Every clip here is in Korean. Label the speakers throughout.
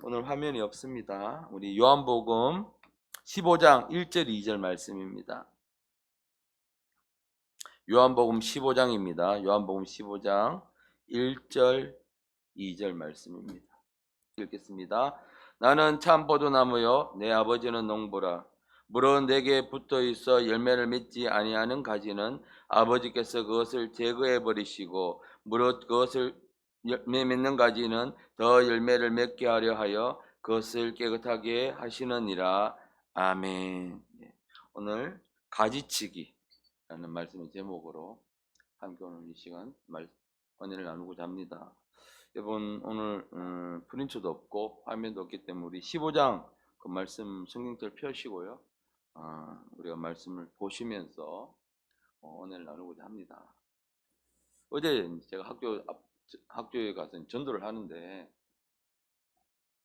Speaker 1: 오늘 화면이 없습니다. 우리 요한복음 15장 1절 2절 말씀입니다. 요한복음 15장입니다. 요한복음 15장 1절 2절 말씀입니다. 읽겠습니다. 나는 참 포도나무요 내 아버지는 농부라. 물은 내게 붙어 있어 열매를 맺지 아니하는 가지는 아버지께서 그것을 제거해 버리시고 무릇 그것을 열매 맺는 가지는 더 열매를 맺게 하려 하여 그것을 깨끗하게 하시느니라. 아멘. 오늘 가지치기라는 말씀의 제목으로 함께 오늘 이 시간 은혜를 나누고자 합니다. 여러분 오늘 프린트도 없고 화면도 없기 때문에 우리 15장 그 말씀 성경들 펴시고요. 우리가 말씀을 보시면서 은혜를 나누고자 합니다. 어제 제가 학교에 가서 전도를 하는데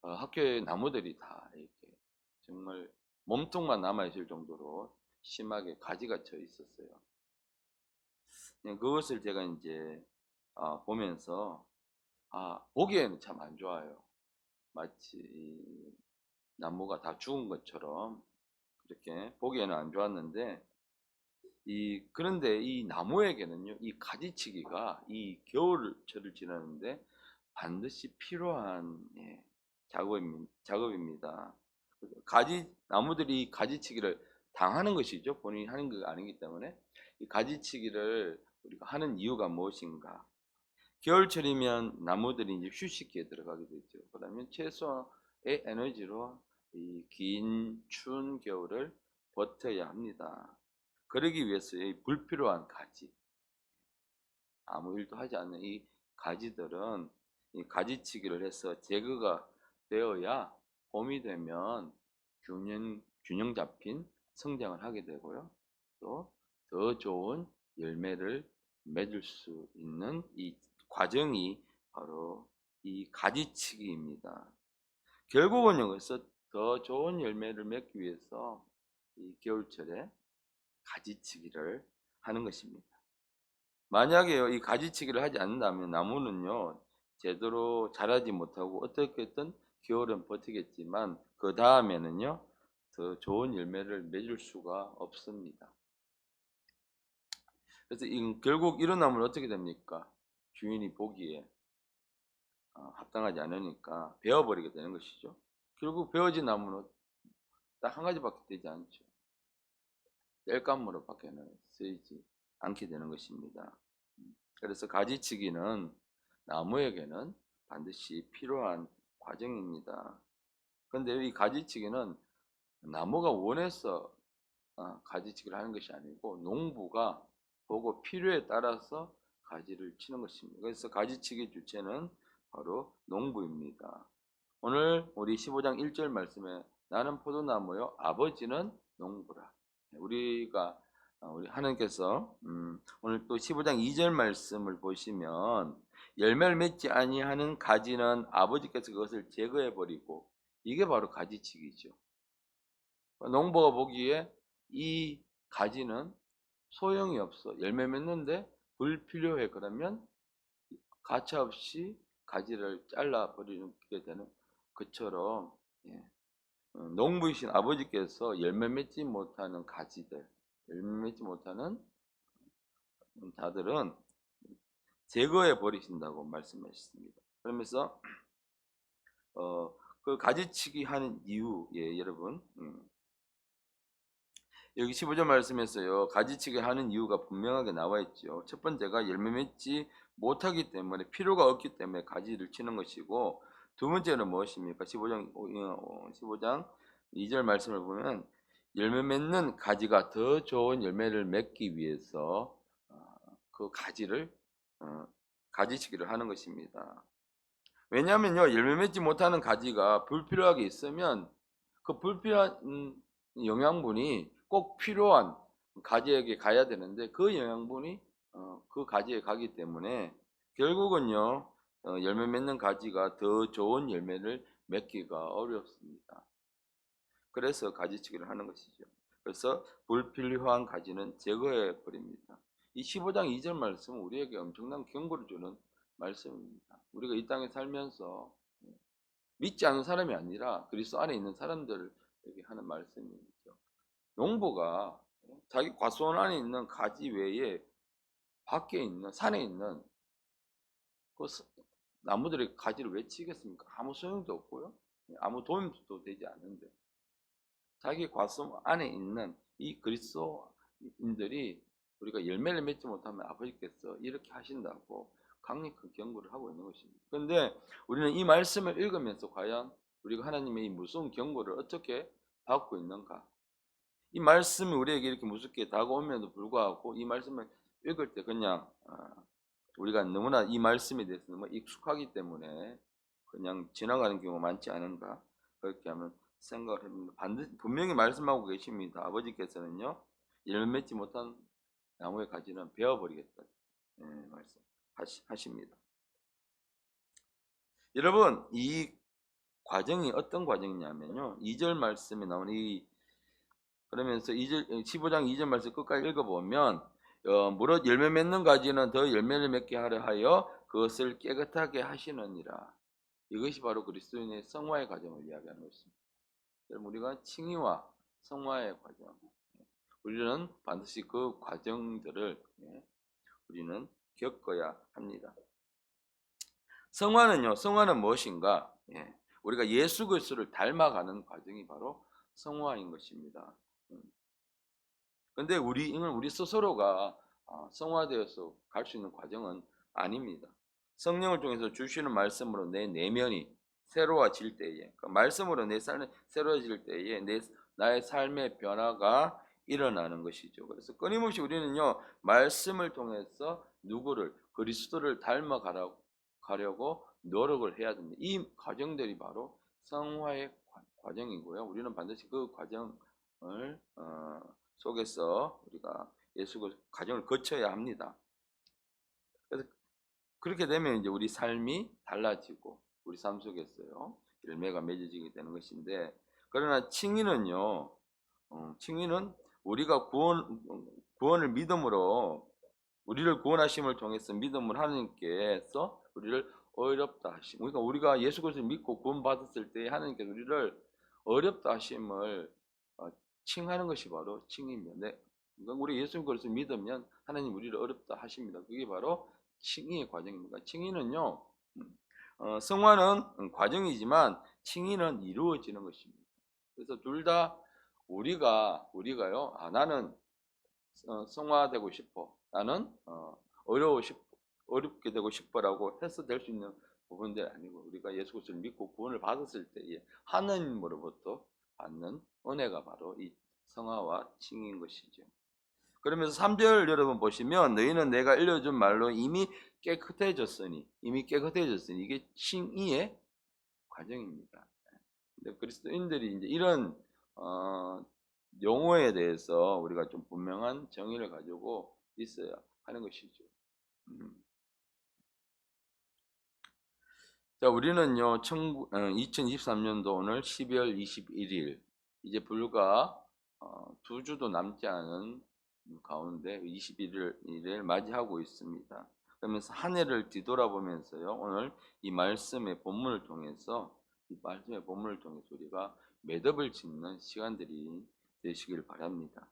Speaker 1: 학교에 나무들이 다 이렇게 정말 몸통만 남아 있을 정도로 심하게 가지가 쳐 있었어요. 그것을 제가 이제 보면서 보기에는 참 안 좋아요. 마치 이 나무가 다 죽은 것처럼 그렇게 보기에는 안 좋았는데 그런데 이 나무에게는요, 이 가지치기가 이 겨울철을 지나는데 반드시 필요한 작업입니다. 나무들이 가지치기를 당하는 것이죠. 본인이 하는 게 아니기 때문에 이 가지치기를 우리가 하는 이유가 무엇인가? 겨울철이면 나무들이 이제 휴식기에 들어가게 되죠. 그러면 최소의 에너지로 이 긴 추운 겨울을 버텨야 합니다. 그러기 위해서 이 불필요한 가지, 아무 일도 하지 않는 이 가지들은 이 가지치기를 해서 제거가 되어야 봄이 되면 균형 잡힌 성장을 하게 되고요. 또 더 좋은 열매를 맺을 수 있는 이 과정이 바로 이 가지치기입니다. 결국은 여기서 더 좋은 열매를 맺기 위해서 이 겨울철에 가지치기를 하는 것입니다. 만약에 이 가지치기를 하지 않는다면 나무는요 제대로 자라지 못하고 어떻게든 겨울은 버티겠지만 그 다음에는요 더 좋은 열매를 맺을 수가 없습니다. 그래서 결국 이런 나무는 어떻게 됩니까? 주인이 보기에 합당하지 않으니까 베어버리게 되는 것이죠. 결국 베어진 나무는 딱 한 가지밖에 되지 않죠. 땔감으로밖에는 쓰이지 않게 되는 것입니다. 그래서 가지치기는 나무에게는 반드시 필요한 과정입니다. 그런데 이 가지치기는 나무가 원해서 가지치기를 하는 것이 아니고 농부가 보고 필요에 따라서 가지를 치는 것입니다. 그래서 가지치기 주체는 바로 농부입니다. 오늘 우리 15장 1절 말씀에 나는 포도나무요 아버지는 농부라. 우리 하나님께서 오늘 또 15장 2절 말씀을 보시면 열매를 맺지 아니하는 가지는 아버지께서 그것을 제거해 버리고, 이게 바로 가지치기죠. 농부가 보기에 이 가지는 소용이 없어, 열매 맺는데 불필요해, 그러면 가차없이 가지를 잘라 버리게 되는 것처럼, 농부이신 아버지께서 열매 맺지 못하는 가지들, 열매 맺지 못하는 자들은 제거해 버리신다고 말씀하셨습니다. 그러면서 그 가지치기 하는 이유, 여러분, 여기 15절 말씀에서요 가지치기 하는 이유가 분명하게 나와 있죠. 첫 번째가 열매 맺지 못하기 때문에, 필요가 없기 때문에 가지를 치는 것이고, 두 번째는 무엇입니까? 15장 2절 말씀을 보면 열매 맺는 가지가 더 좋은 열매를 맺기 위해서 그 가지치기를 하는 것입니다. 왜냐하면요 열매 맺지 못하는 가지가 불필요하게 있으면 그 불필요한 영양분이 꼭 필요한 가지에게 가야 되는데, 그 영양분이 그 가지에 가기 때문에 결국은요 열매 맺는 가지가 더 좋은 열매를 맺기가 어렵습니다. 그래서 가지치기를 하는 것이죠. 그래서 불필요한 가지는 제거해 버립니다. 이 15장 2절 말씀은 우리에게 엄청난 경고를 주는 말씀입니다. 우리가 이 땅에 살면서 믿지 않는 사람이 아니라 그리스도 안에 있는 사람들에게 하는 말씀이죠. 농부가 자기 과수원 안에 있는 가지 외에 밖에 있는 산에 있는 그 나무들의 가지를 왜 치겠습니까? 아무 소용도 없고요. 아무 도움도 되지 않는데 자기 과수원 안에 있는 이 그리스도인들이 우리가 열매를 맺지 못하면 아버지께서 이렇게 하신다고 강력한 경고를 하고 있는 것입니다. 그런데 우리는 이 말씀을 읽으면서 과연 우리가 하나님의 이 무서운 경고를 어떻게 받고 있는가? 이 말씀이 우리에게 이렇게 무섭게 다가오면도 불구하고 이 말씀을 읽을 때 그냥 우리가 너무나 이 말씀에 대해서 너무 익숙하기 때문에 그냥 지나가는 경우가 많지 않은가 그렇게 하면 생각을 해봅니다. 반드시 분명히 말씀하고 계십니다. 아버지께서는요 열매 맺지 못한 나무의 가지는 베어버리겠다 말씀하십니다. 여러분 이 과정이 어떤 과정이냐면요 2절 말씀에 나오는 이 그러면서 15장 2절 말씀 끝까지 읽어보면 무릇 열매 맺는 가지는 더 열매를 맺게 하려 하여 그것을 깨끗하게 하시느니라. 이것이 바로 그리스도인의 성화의 과정을 이야기하는 것입니다. 여러분 우리가 칭의와 성화의 과정 우리는 반드시 그 과정들을 우리는 겪어야 합니다. 성화는 무엇인가? 우리가 예수 그리스도를 닮아가는 과정이 바로 성화인 것입니다. 그런데 우리 스스로가 성화되어서 갈 수 있는 과정은 아닙니다. 성령을 통해서 주시는 말씀으로 내 내면이 새로워질 때에, 그 말씀으로 내 삶이 새로워질 때에 나의 삶의 변화가 일어나는 것이죠. 그래서 끊임없이 우리는요 말씀을 통해서 누구를 그리스도를 닮아가려고 노력을 해야 됩니다. 이 과정들이 바로 성화의 과정이고요. 우리는 반드시 그 과정을 속에서 우리가 예수 과정을 거쳐야 합니다. 그래서 그렇게 되면 이제 우리 삶이 달라지고 우리 삶 속에서요 열매가 맺어지게 되는 것인데 그러나 칭의는요 칭의는 우리가 구원을 믿음으로 우리를 구원하심을 통해서 믿음을 하나님께서 우리를 어렵다 하심 그러니까 우리가 예수 그리스도를 믿고 구원받았을 때 하나님께서 우리를 어렵다 하심을 칭하는 것이 바로 칭의입니다. 그러니까 우리 예수 그리스도를 믿으면 하나님 우리를 어렵다 하십니다. 그게 바로 칭의의 과정입니다. 칭의는요 성화는 과정이지만 칭의는 이루어지는 것입니다. 그래서 둘 다 우리가요 나는 성화되고 싶어 나는 어렵게 되고 싶어라고 해서 될 수 있는 부분들이 아니고 우리가 예수 그리스도를 믿고 구원을 받았을 때에 하나님으로부터 받는 은혜가 바로 이 성화와 칭의인 것이죠. 그러면서 3절 여러분 보시면 너희는 내가 알려준 말로 이미 깨끗해졌으니 이게 칭의의 과정입니다. 근데 그리스도인들이 이제 이런 용어에 대해서 우리가 좀 분명한 정의를 가지고 있어야 하는 것이죠. 자, 우리는요, 2023년도 오늘 12월 21일, 이제 불과 2주도 남지 않은 가운데 21일을 맞이하고 있습니다. 그러면서 한 해를 뒤돌아보면서요, 오늘 이 말씀의 본문을 통해서, 우리가 매듭을 짓는 시간들이 되시길 바랍니다.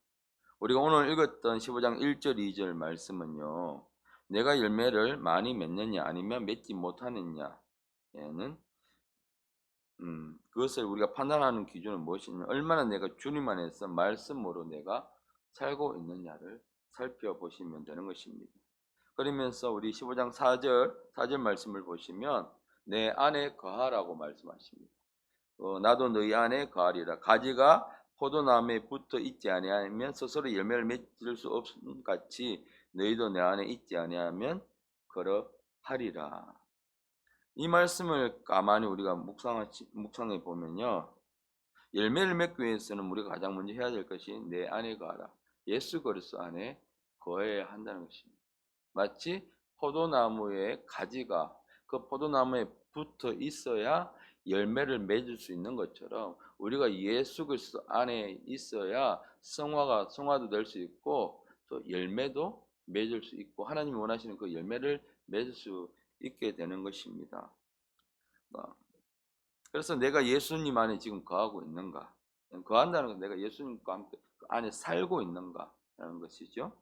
Speaker 1: 우리가 오늘 읽었던 15장 1절, 2절 말씀은요, 내가 열매를 많이 맺느냐, 아니면 맺지 못하느냐, 는 그것을 우리가 판단하는 기준은 무엇이냐면 얼마나 내가 주님 안에서 말씀으로 내가 살고 있느냐를 살펴보시면 되는 것입니다. 그러면서 우리 15장 4절 말씀을 보시면 내 안에 거하라고 말씀하십니다. 나도 너희 안에 거하리라. 가지가 포도나무에 붙어 있지 아니하면 스스로 열매를 맺을 수 없음 같이 너희도 내 안에 있지 아니하면 그러하리라. 이 말씀을 가만히 우리가 묵상해 보면요. 열매를 맺기 위해서는 우리가 가장 먼저 해야 될 것이 내 안에 거하라. 예수 그리스도 안에 거해야 한다는 것입니다. 마치 포도나무의 가지가 그 포도나무에 붙어 있어야 열매를 맺을 수 있는 것처럼 우리가 예수 그리스도 안에 있어야 성화도 될 수 있고 또 열매도 맺을 수 있고 하나님이 원하시는 그 열매를 맺을 수 있게 되는 것입니다. 그래서 내가 예수님 안에 지금 거하고 있는가? 거한다는 건 내가 예수님과 함께 그 안에 살고 있는가라는 것이죠.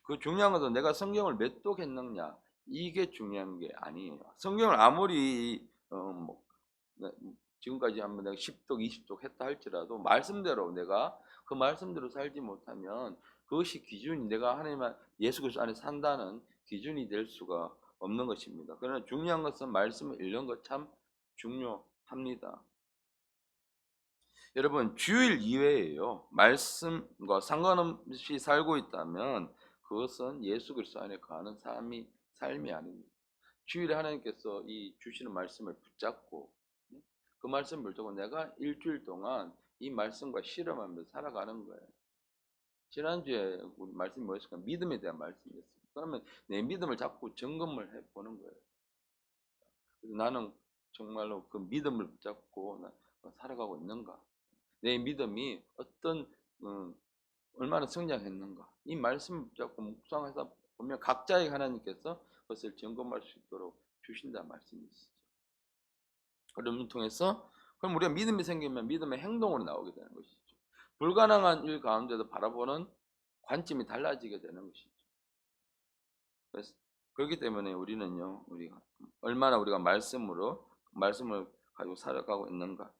Speaker 1: 그 중요한 것은 내가 성경을 몇 독했느냐 이게 중요한 게 아니에요. 성경을 아무리 네, 지금까지 한번 내가 10독, 20독 했다 할지라도 말씀대로 내가 그 말씀대로 살지 못하면 그것이 기준이 내가 하나님 예수 그리스도 안에 산다는 기준이 될 수가 없는 것입니다. 그러나 중요한 것은 말씀을 읽는 것 참 중요합니다. 여러분 주일 이외에요 말씀과 상관없이 살고 있다면 그것은 예수 그리스도 안에 거하는 삶이 아닙니다. 주일에 하나님께서 이 주시는 말씀을 붙잡고 그 말씀을 붙잡고 내가 일주일 동안 이 말씀과 실험하면서 살아가는 거예요. 지난주에 우리 말씀이 뭐였을까? 믿음에 대한 말씀이었어요. 그러면 내 믿음을 자꾸 점검을 해보는 거예요. 그래서 나는 정말로 그 믿음을 붙잡고 살아가고 있는가? 내 믿음이 얼마나 성장했는가? 이 말씀을 붙잡고 묵상해서 보면 각자의 하나님께서 그것을 점검할 수 있도록 주신다는 말씀이시죠. 그런 통해서 그럼 우리가 믿음이 생기면 믿음의 행동으로 나오게 되는 것이죠. 불가능한 일 가운데도 바라보는 관점이 달라지게 되는 것이죠. 그래서 그렇기 때문에 우리는요, 우리가 얼마나 우리가 말씀을 가지고 살아가고 있는가.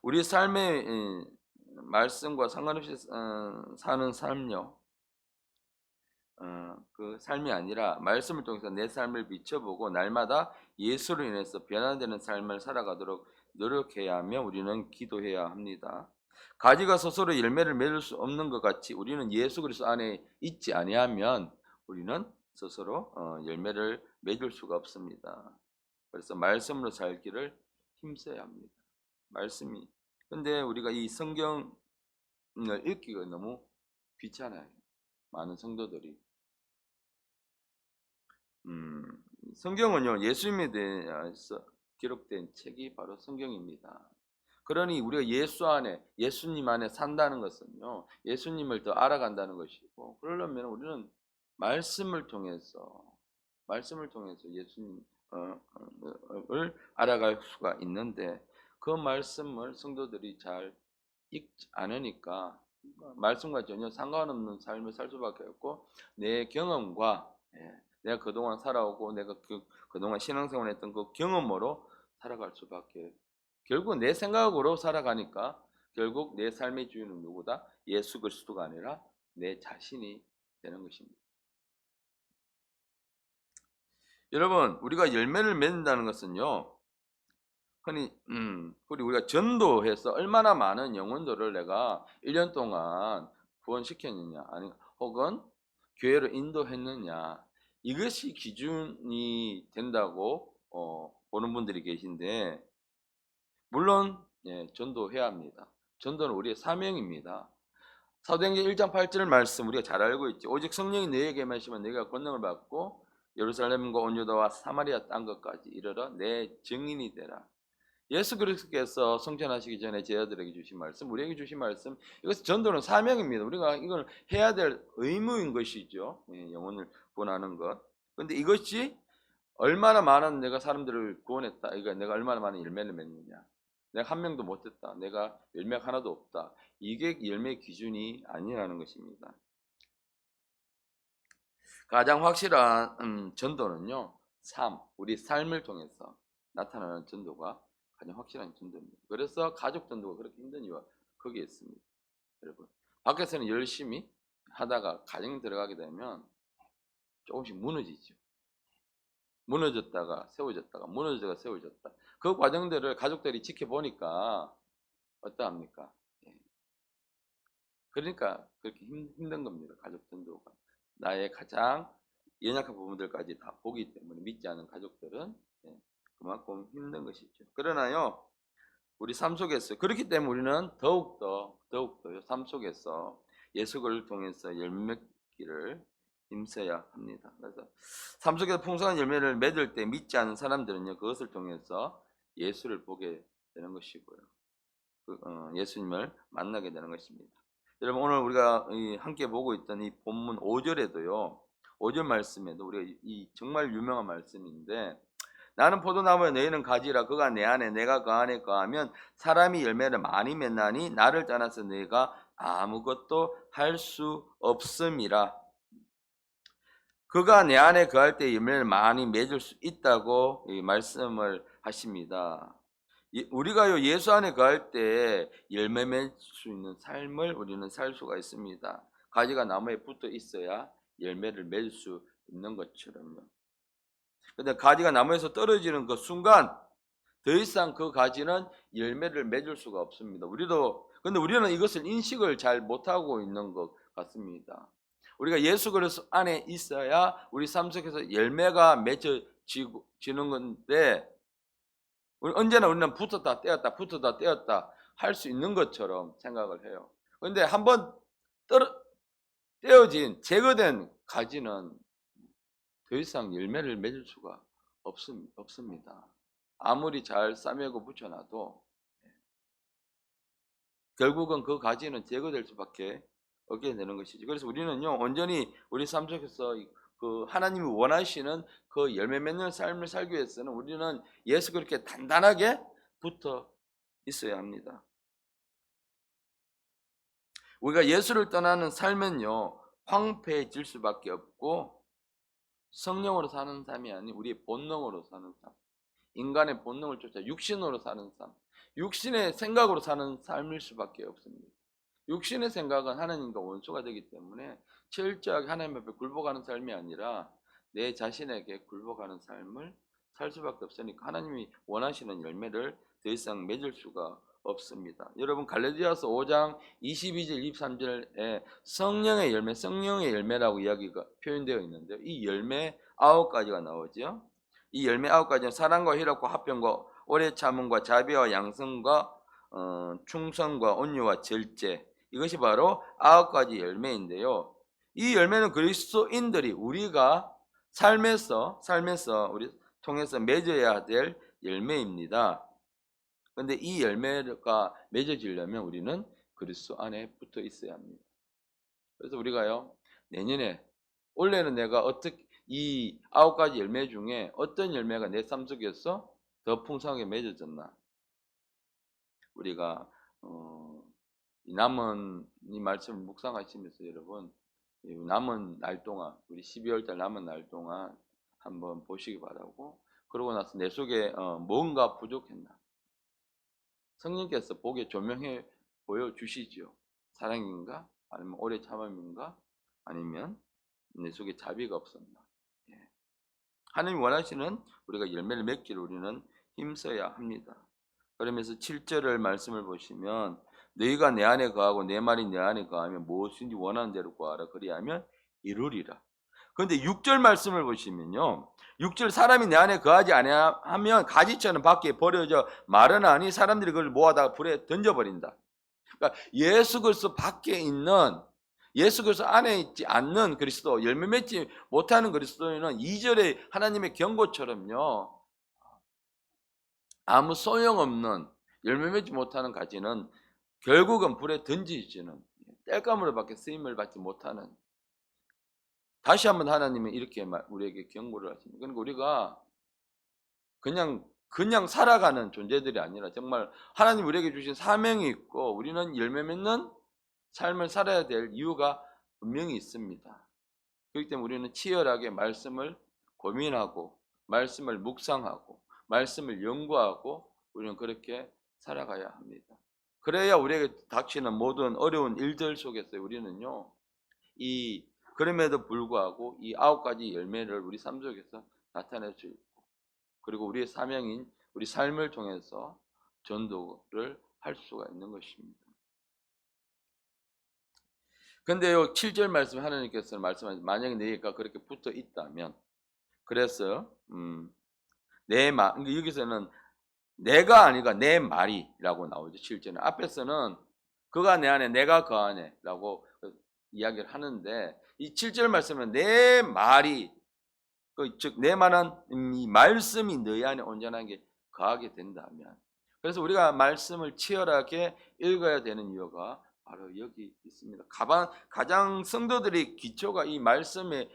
Speaker 1: 우리 삶의 말씀과 상관없이 사는 삶요. 그 삶이 아니라 말씀을 통해서 내 삶을 비춰보고 날마다 예수로 인해서 변화되는 삶을 살아가도록 노력해야 하며 우리는 기도해야 합니다. 가지가 스스로 열매를 맺을 수 없는 것 같이 우리는 예수 그리스도 안에 있지 아니하면 우리는 스스로 열매를 맺을 수가 없습니다. 그래서 말씀으로 살기를 힘써야 합니다. 말씀이. 근데 우리가 이 성경을 읽기가 너무 귀찮아요. 많은 성도들이. 성경은요 예수님에 대해서 기록된 책이 바로 성경입니다. 그러니 우리가 예수님 안에 산다는 것은요 예수님을 더 알아간다는 것이고 그러려면 우리는 말씀을 통해서 예수님을 알아갈 수가 있는데 그 말씀을 성도들이 잘 읽지 않으니까 말씀과 전혀 상관없는 삶을 살 수밖에 없고 내 경험과 내가 그동안 살아오고 내가 그동안 신앙생활 했던 그 경험으로 살아갈 수밖에 결국 내 생각으로 살아가니까 결국 내 삶의 주인은 누구다? 예수 그리스도가 아니라 내 자신이 되는 것입니다. 여러분 우리가 열매를 맺는다는 것은요 흔히 그리고 우리가 전도해서 얼마나 많은 영혼들을 내가 1년 동안 구원시켰느냐 아니 혹은 교회로 인도했느냐 이것이 기준이 된다고 보는 분들이 계신데 물론 전도해야 합니다. 전도는 우리의 사명입니다. 사도행전 1장 8절 말씀 우리가 잘 알고 있죠. 오직 성령이 너에게 임하시면 너희가 권능을 받고 예루살렘과 온 유다와 사마리아 땅 끝까지 이르러 내 증인이 되라. 예수 그리스도께서 성천하시기 전에 제자들에게 주신 말씀, 우리에게 주신 말씀, 이것은 전도는 사명입니다. 우리가 이걸 해야 될 의무인 것이죠. 영혼을 구원하는 것. 그런데 이것이 얼마나 많은 내가 사람들을 구원했다. 이거 내가 얼마나 많은 열매를 맺느냐. 내가 한 명도 못했다. 내가 열매가 하나도 없다. 이게 열매의 기준이 아니라는 것입니다. 가장 확실한 전도는요. 우리 삶을 통해서 나타나는 전도가 가장 확실한 전도입니다. 그래서 가족 전도가 그렇게 힘든 이유가 거기에 있습니다. 여러분 밖에서는 열심히 하다가 가정 들어가게 되면 조금씩 무너지죠. 무너졌다가 세워졌다가 무너졌다가 세워졌다. 그 과정들을 가족들이 지켜보니까 어떠합니까? 그러니까 그렇게 힘든 겁니다. 가족 전도가. 나의 가장 연약한 부분들까지 다 보기 때문에 믿지 않은 가족들은 그만큼 힘든 것이죠. 그러나요, 우리 삶 속에서 그렇기 때문에 우리는 더욱더 삶 속에서 예수를 통해서 열매기를 힘써야 합니다. 그래서 삶 속에서 풍성한 열매를 맺을 때 믿지 않은 사람들은요 그것을 통해서 예수를 보게 되는 것이고요. 예수님을 만나게 되는 것입니다. 여러분 오늘 우리가 함께 보고 있던 이 본문 5절에도요. 5절 말씀에도 우리가 이 정말 유명한 말씀인데 나는 포도나무에 너희는 가지라. 그가 내 안에 내가 그 안에 거하면 사람이 열매를 많이 맺나니 나를 떠나서 너희가 아무것도 할 수 없음이라. 그가 내 안에 거할 때 열매를 많이 맺을 수 있다고 말씀을 하십니다. 우리가요 예수 안에 거할 때 열매 맺을 수 있는 삶을 우리는 살 수가 있습니다. 가지가 나무에 붙어 있어야 열매를 맺을 수 있는 것처럼요. 근데 가지가 나무에서 떨어지는 그 순간 더 이상 그 가지는 열매를 맺을 수가 없습니다. 근데 우리는 이것을 인식을 잘 못하고 있는 것 같습니다. 우리가 예수 그리스도 안에 있어야 우리 삶 속에서 열매가 맺어지는 건데, 언제나 우리는 붙었다 떼었다 할 수 있는 것처럼 생각을 해요. 그런데 한번 떼어진 제거된 가지는 더 이상 열매를 맺을 수가 없습니다. 아무리 잘 싸매고 붙여놔도 결국은 그 가지는 제거될 수밖에 없게 되는 것이죠. 그래서 우리는요 온전히 우리 삶 속에서 그 하나님이 원하시는 그 열매 맺는 삶을 살기 위해서는 우리는 예수 그렇게 단단하게 붙어 있어야 합니다. 우리가 예수를 떠나는 삶은요 황폐해질 수밖에 없고, 성령으로 사는 삶이 아닌 우리의 본능으로 사는 삶, 인간의 본능을 쫓아 육신으로 사는 삶, 육신의 생각으로 사는 삶일 수밖에 없습니다. 육신의 생각은 하나님과 원수가 되기 때문에 철저하게 하나님 앞에 굴복하는 삶이 아니라 내 자신에게 굴복하는 삶을 살 수밖에 없으니까 하나님이 원하시는 열매를 더 이상 맺을 수가 없습니다. 여러분 갈라디아서 5장 22절 23절에 성령의 열매라고 이야기가 표현되어 있는데요. 이 열매 9가지가 나오죠. 이 열매 9가지는 사랑과 희락과 화평과 오래 참음과 자비와 양성과 충성과 온유와 절제, 이것이 바로 9가지 열매인데요. 이 열매는 그리스도인들이 우리가 삶에서 우리 통해서 맺어야 될 열매입니다. 그런데 이 열매가 맺어지려면 우리는 그리스도 안에 붙어 있어야 합니다. 그래서 우리가요 내년에 올해는 내가 어떻게 이 9가지 열매 중에 어떤 열매가 내 삶 속에서 더 풍성하게 맺어졌나, 우리가 남은 이 말씀을 묵상하시면서 여러분 남은 날 동안 우리 12월달 남은 날 동안 한번 보시기 바라고, 그러고 나서 내 속에 뭔가 부족했나 성령께서 보게 조명해 보여주시죠. 사랑인가 아니면 오래 참음인가 아니면 내 속에 자비가 없었나. 하나님 원하시는 우리가 열매를 맺기를 우리는 힘써야 합니다. 그러면서 7절을 말씀을 보시면 너희가 내 안에 거하고 내 말이 내 안에 거하면 무엇인지 원하는 대로 구하라 그리하면 이루리라. 그런데 6절 말씀을 보시면요 6절 사람이 내 안에 거하지 아니하면 가지처럼 밖에 버려져 마르나니 사람들이 그걸 모아다가 불에 던져버린다. 그러니까 예수 그리스도 밖에 있는, 예수 그리스도 안에 있지 않는 그리스도, 열매 맺지 못하는 그리스도인은 2절의 하나님의 경고처럼요 아무 소용없는 열매 맺지 못하는 가지는 결국은 불에 던지지는 땔감으로밖에 쓰임을 받지 못하는, 다시 한번 하나님은 이렇게 우리에게 경고를 하십니다. 그러니까 우리가 그냥 살아가는 존재들이 아니라 정말 하나님 우리에게 주신 사명이 있고 우리는 열매 맺는 삶을 살아야 될 이유가 분명히 있습니다. 그렇기 때문에 우리는 치열하게 말씀을 고민하고 말씀을 묵상하고 말씀을 연구하고 우리는 그렇게 살아가야 합니다. 그래야 우리에게 닥치는 모든 어려운 일들 속에서 우리는요 그럼에도 불구하고 이 9가지 열매를 우리 삶 속에서 나타낼 수 있고, 그리고 우리의 사명인 우리 삶을 통해서 전도를 할 수가 있는 것입니다. 근데요 7절 말씀 하나님께서 말씀하신 만약에 내가 그렇게 붙어 있다면, 그래서 여기서는 내가 아니라 내 말이라고 나오죠. 7절은 앞에서는 그가 내 안에 내가 그 안에 라고 이야기를 하는데 이 7절 말씀은 내 말이 즉 내 말은 이 말씀이 너희 안에 온전하게 거하게 된다면, 그래서 우리가 말씀을 치열하게 읽어야 되는 이유가 바로 여기 있습니다. 가장 성도들의 기초가 이 말씀에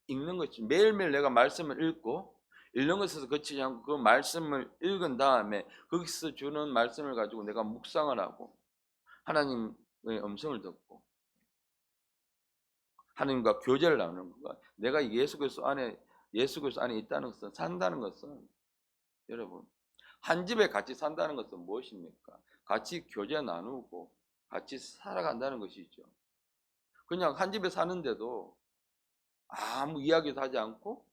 Speaker 1: 읽는 것이, 매일매일 내가 말씀을 읽고 읽는 것에서 그치지 않고 그 말씀을 읽은 다음에 거기서 주는 말씀을 가지고 내가 묵상을 하고 하나님의 음성을 듣고 하나님과 교제를 나누는 거가 내가 예수 그리스도 안에 있다는 것은 산다는 것은 여러분 한 집에 같이 산다는 것은 무엇입니까? 같이 교제 나누고 같이 살아간다는 것이죠. 그냥 한 집에 사는데도 아무 이야기도 하지 않고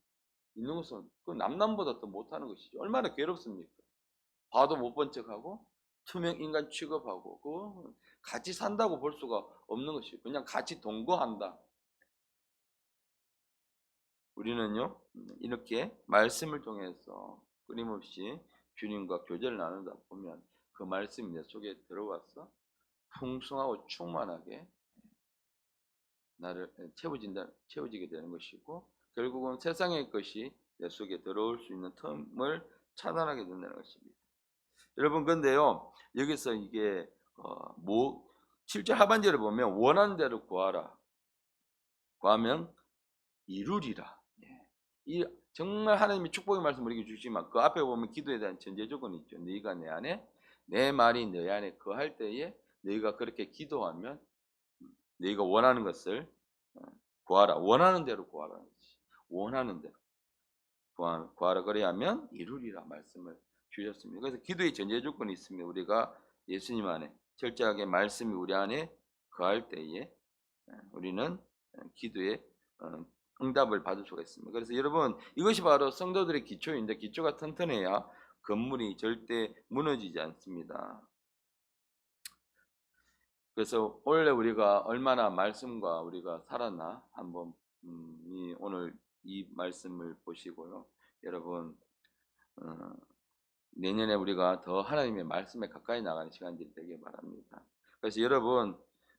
Speaker 1: 있는 것은 그 남남보다 더 못하는 것이죠. 얼마나 괴롭습니까? 봐도 못 본 척하고 투명 인간 취급하고 그 같이 산다고 볼 수가 없는 것이죠. 그냥 같이 동거한다. 우리는요 이렇게 말씀을 통해서 끊임없이 주님과 교제를 나누다 보면 그 말씀이 내 속에 들어와서 풍성하고 충만하게 나를 채워지게 되는 것이고 결국은 세상의 것이 내 속에 들어올 수 있는 틈을 차단하게 된다는 것입니다. 여러분 근데요 여기서 이게 뭐 7절 하반절을 보면 원하는 대로 구하라 구하면 이루리라. 이 정말 하나님이 축복의 말씀 우리에게 주시지만 그 앞에 보면 기도에 대한 전제 조건이 있죠. 너희가 내 안에 내 말이 너희 안에 거할 때에 너희가 그렇게 기도하면 너희가 원하는 것을 구하라. 원하는 대로 구하라는 것이. 원하는 대로 구하라 그래야면 이루리라 말씀을 주셨습니다. 그래서 기도의 전제 조건이 있습니다. 우리가 예수님 안에 철저하게 말씀이 우리 안에 거할 때에 우리는 기도에 응답을 받을 수가 있습니다. 그래서 여러분 이것이 바로 성도들의 기초인데 기초가 튼튼해야 건물이 절대 무너지지 않습니다. 그래서 원래 우리가 얼마나 말씀과 우리가 살았나 한번 오늘 이 말씀을 보시고요. 여러분 내년에 우리가 더 하나님의 말씀에 가까이 나가는 시간들이 되길 바랍니다. 그래서 여러분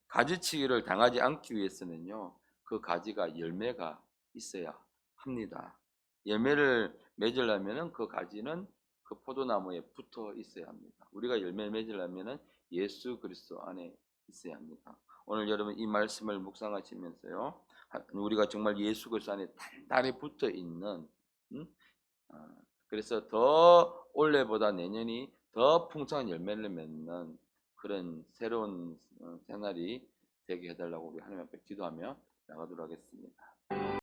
Speaker 1: 가지치기를 당하지 않기 위해서는요. 그 가지가 열매가 있어야 합니다. 열매를 맺으려면 그 가지는 그 포도나무에 붙어 있어야 합니다. 우리가 열매를 맺으려면 예수 그리스도 안에 있어야 합니다. 오늘 여러분 이 말씀을 묵상하시면서요. 우리가 정말 예수 그리스도 안에 단단히 붙어 있는 그래서 더 올해보다 내년이 더 풍성한 열매를 맺는 그런 새로운 생활이 되게 해달라고 우리 하나님 앞에 기도하며 나가도록 하겠습니다.